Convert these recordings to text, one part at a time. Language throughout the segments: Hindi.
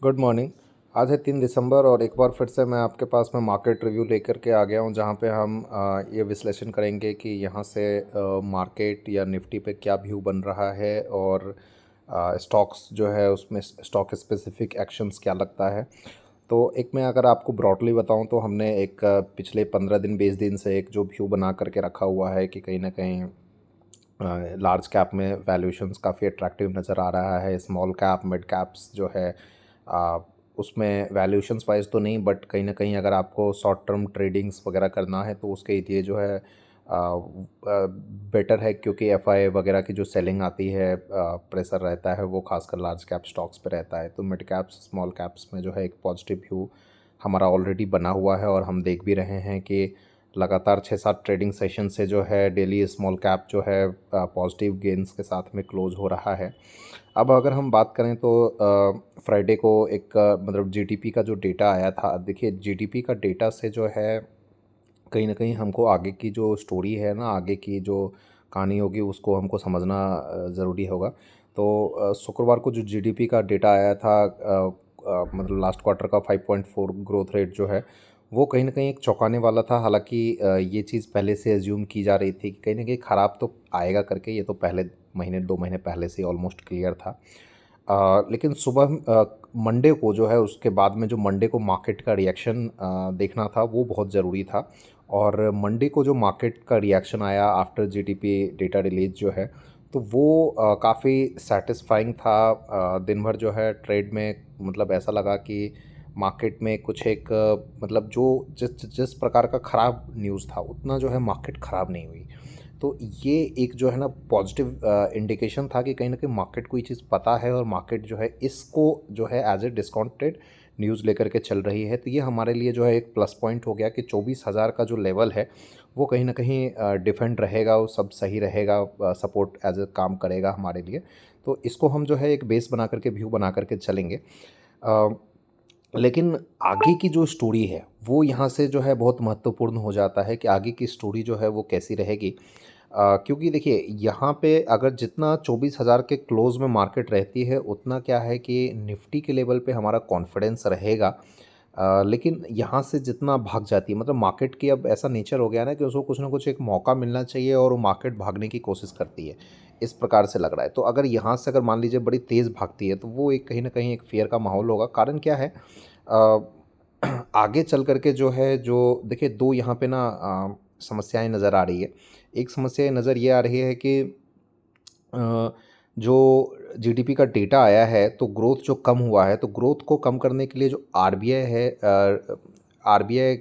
Good morning. आज है 3 दिसंबर और एक बार फिर से मैं आपके पास में मार्केट रिव्यू लेकर के आ गया हूँ, जहाँ पे हम ये विश्लेषण करेंगे कि यहाँ से मार्केट या निफ्टी पे क्या व्यू बन रहा है और स्टॉक्स जो है उसमें स्टॉक स्पेसिफिक एक्शंस क्या लगता है। तो एक मैं अगर आपको ब्रॉडली बताऊँ तो हमने एक पिछले 15 दिन 20 दिन से एक जो व्यू बना करके रखा हुआ है कि कहीं ना कहीं लार्ज कैप में वैल्यूएशंस काफ़ी अट्रैक्टिव नज़र आ रहा है। स्मॉल कैप मिड कैप्स जो है आ, उसमें वैल्यूएशंस वाइज तो नहीं, बट कहीं ना कहीं अगर आपको शॉर्ट टर्म ट्रेडिंग्स वगैरह करना है तो उसके लिए जो है बेटर है, क्योंकि एफआई वगैरह की जो सेलिंग आती है प्रेशर रहता है वो खासकर लार्ज कैप स्टॉक्स पे रहता है। तो मिड कैप्स स्मॉल कैप्स में जो है एक पॉजिटिव व्यू हमारा ऑलरेडी बना हुआ है और हम देख भी रहे हैं कि लगातार 6-7 ट्रेडिंग सेशन से जो है डेली स्मॉल कैप जो है पॉजिटिव गेंस के साथ में क्लोज हो रहा है। अब अगर हम बात करें तो फ्राइडे को एक मतलब जीडीपी का जो डेटा आया था, देखिए जीडीपी का डेटा से जो है कहीं ना कहीं हमको आगे की जो स्टोरी है ना, आगे की जो कहानी होगी उसको हमको समझना ज़रूरी होगा। तो शुक्रवार को जो जीडीपी का डेटा आया था, मतलब लास्ट क्वार्टर का 5.4 ग्रोथ रेट जो है वो कहीं ना कहीं एक चौंकाने वाला था। हालांकि ये चीज़ पहले से एज्यूम की जा रही थी कि कहीं ना कहीं ख़राब तो आएगा करके, ये तो पहले महीने 2 महीने पहले से ऑलमोस्ट क्लियर था। लेकिन सुबह मंडे को जो है उसके बाद में जो मंडे को मार्केट का रिएक्शन देखना था वो बहुत ज़रूरी था। और मंडे को जो मार्केट का रिएक्शन आया आफ्टर जीडीपी डेटा रिलीज जो है, तो वो काफ़ी सेटिस्फाइंग था। दिन भर जो है ट्रेड में मतलब ऐसा लगा कि मार्केट में कुछ एक मतलब जो जिस जिस प्रकार का ख़राब न्यूज़ था उतना जो है मार्केट ख़राब नहीं हुई। तो ये एक जो है ना पॉजिटिव इंडिकेशन था कि कहीं ना कहीं मार्केट को ये चीज़ पता है और मार्केट जो है इसको जो है एज ए डिस्काउंटेड न्यूज़ लेकर के चल रही है। तो ये हमारे लिए जो है एक प्लस पॉइंट हो गया कि 24,000 का जो लेवल है वो कहीं ना कहीं डिफेंड रहेगा, वो सब सही रहेगा, सपोर्ट एज ए काम करेगा हमारे लिए। तो इसको हम जो है एक बेस बना करके व्यू बना करके चलेंगे। अ, लेकिन आगे की जो स्टोरी है वो यहाँ से जो है बहुत महत्वपूर्ण हो जाता है कि आगे की स्टोरी जो है वो कैसी रहेगी। क्योंकि देखिए यहाँ पे अगर जितना 24,000 के क्लोज में मार्केट रहती है उतना क्या है कि निफ्टी के लेवल पे हमारा कॉन्फिडेंस रहेगा। लेकिन यहाँ से जितना भाग जाती है, मतलब मार्केट की अब ऐसा नेचर हो गया ना कि उसको कुछ ना कुछ एक मौका मिलना चाहिए और वो मार्केट भागने की कोशिश करती है, इस प्रकार से लग रहा है। तो अगर यहाँ से अगर मान लीजिए बड़ी तेज़ भागती है तो वो एक कहीं ना कहीं एक फेयर का माहौल होगा। कारण क्या है, अ, आगे चल करके जो है जो देखिए दो यहाँ पे ना समस्याएं नज़र आ रही है। एक समस्या ये नज़र ये आ रही है कि जो जीडीपी का डेटा आया है तो ग्रोथ जो कम हुआ है, तो ग्रोथ को कम करने के लिए जो आरबीआई है, आरबीआई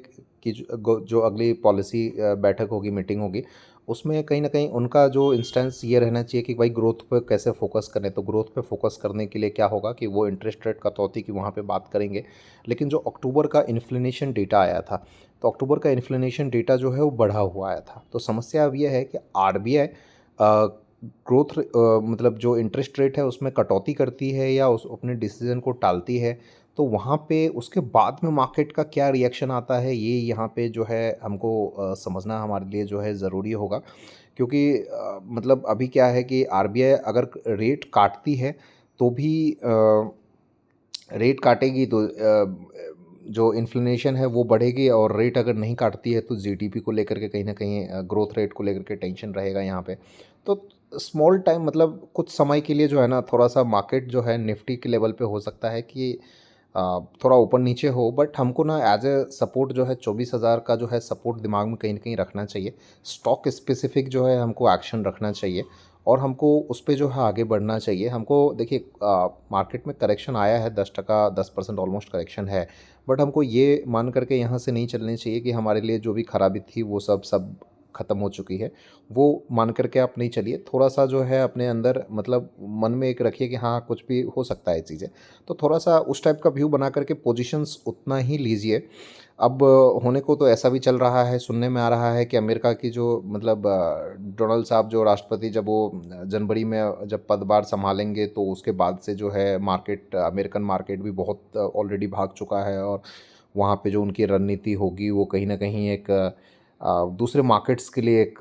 की जो अगली पॉलिसी बैठक होगी, मीटिंग होगी, उसमें कहीं ना कहीं उनका जो इंस्टेंस ये रहना चाहिए कि भाई ग्रोथ पे कैसे फोकस करें। तो ग्रोथ पे फोकस करने के लिए क्या होगा कि वो इंटरेस्ट रेट कटौती की वहाँ पे बात करेंगे। लेकिन जो अक्टूबर का इन्फ्लेशन डेटा आया था, तो अक्टूबर का इन्फ्लेशन डेटा जो है वो बढ़ा हुआ आया था। तो समस्या अब यह है कि आरबीआई ग्रोथ मतलब जो इंटरेस्ट रेट है उसमें कटौती करती है या उस अपने डिसीजन को टालती है, तो वहाँ पे उसके बाद में मार्केट का क्या रिएक्शन आता है ये यहाँ पे जो है हमको समझना हमारे लिए जो है ज़रूरी होगा। क्योंकि मतलब अभी क्या है कि आरबीआई अगर रेट काटती है तो भी रेट काटेगी तो जो इन्फ्लेशन है वो बढ़ेगी, और रेट अगर नहीं काटती है तो जीडीपी को लेकर के कहीं ना कहीं ग्रोथ रेट को लेकर के टेंशन रहेगा यहाँ पे। तो स्मॉल टाइम मतलब कुछ समय के लिए जो है ना थोड़ा सा मार्केट जो है निफ्टी के लेवल पे हो सकता है कि थोड़ा ऊपर नीचे हो, बट हमको ना एज ए सपोर्ट जो है 24,000 का जो है सपोर्ट दिमाग में कहीं ना कहीं रखना चाहिए। स्टॉक स्पेसिफिक जो है हमको एक्शन रखना चाहिए और हमको उस पे जो है आगे बढ़ना चाहिए। हमको देखिए मार्केट में करेक्शन आया है 10%, 10% ऑलमोस्ट करेक्शन है, बट हमको ये मान करके यहाँ से नहीं चलनी चाहिए कि हमारे लिए जो भी खराबी थी वो सब सब ख़त्म हो चुकी है। वो मान करके आप नहीं चलिए, थोड़ा सा जो है अपने अंदर मतलब मन में एक रखिए कि हाँ कुछ भी हो सकता है चीज़ें। तो थोड़ा सा उस टाइप का व्यू बना करके पोजीशंस उतना ही लीजिए। अब होने को तो ऐसा भी चल रहा है, सुनने में आ रहा है कि अमेरिका की जो मतलब डोनाल्ड साहब जो राष्ट्रपति जब वो जनवरी में जब पदभार संभालेंगे तो उसके बाद से जो है मार्केट, अमेरिकन मार्केट भी बहुत ऑलरेडी भाग चुका है। और वहाँ पे जो उनकी रणनीति होगी वो कहीं ना कहीं एक दूसरे मार्केट्स के लिए एक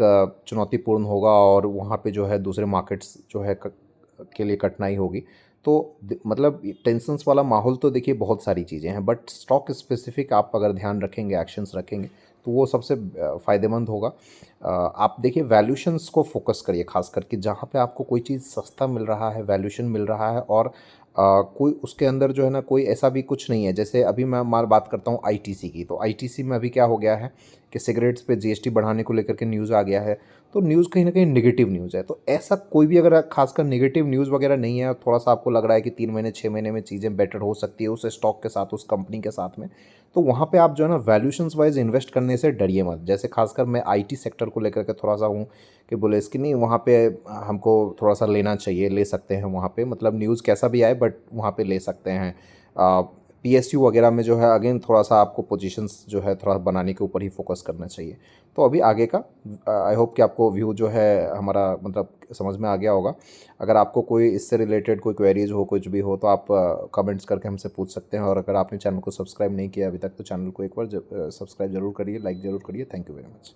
चुनौतीपूर्ण होगा और वहाँ पे जो है दूसरे मार्केट्स जो है के लिए कठिनाई होगी। मतलब टेंशन्स वाला माहौल तो देखिए बहुत सारी चीज़ें हैं, बट स्टॉक स्पेसिफिक आप अगर ध्यान रखेंगे, एक्शंस रखेंगे, तो वो सबसे फ़ायदेमंद होगा। आप देखिए वैल्यूशंस को फोकस करिए, खास करके जहाँ पे आपको कोई चीज़ सस्ता मिल रहा है, वैल्यूशन मिल रहा है, और कोई उसके अंदर जो है ना कोई ऐसा भी कुछ नहीं है। जैसे अभी मैं मार बात करता हूँ आईटीसी की, तो आईटीसी में अभी क्या हो गया है कि सिगरेट्स पे जीएसटी बढ़ाने को लेकर के न्यूज़ आ गया है। तो न्यूज़ कहीं न कहीं नेगेटिव न्यूज़ है। तो ऐसा कोई भी अगर खासकर नेगेटिव न्यूज़ वगैरह नहीं है, थोड़ा-सा आपको लग रहा है कि 3 महीने, 6 महीने में चीज़ें बेटर हो सकती है उस स्टॉक के साथ, उस कंपनी के साथ में, तो वहाँ पे आप जो है ना वैल्यूशंस वाइज़ इन्वेस्ट करने से डरिए मत। जैसे खासकर मैं आईटी सेक्टर को लेकर के थोड़ा-सा हूँ कि बुलिश कि नहीं, वहाँ पे हमको थोड़ा-सा लेना चाहिए, ले सकते हैं वहाँ पे, मतलब न्यूज़ कैसा भी आए बट वहाँ पे ले सकते हैं। पीएसयू वगैरह में जो है अगेन थोड़ा-सा आपको पोजीशंस जो है थोड़ा बनाने के ऊपर ही फ़ोकस करना चाहिए। तो अभी आगे का आई होप कि आपको व्यू जो है हमारा मतलब समझ में आ गया होगा। अगर आपको कोई इससे रिलेटेड कोई क्वेरीज़ हो, कुछ भी हो, तो आप कमेंट्स करके हमसे पूछ सकते हैं, और अगर आपने चैनल को सब्सक्राइब नहीं किया अभी तक तो चैनल को एक बार सब्सक्राइब ज़रूर करिए, लाइक ज़रूर करिए। Thank you very much.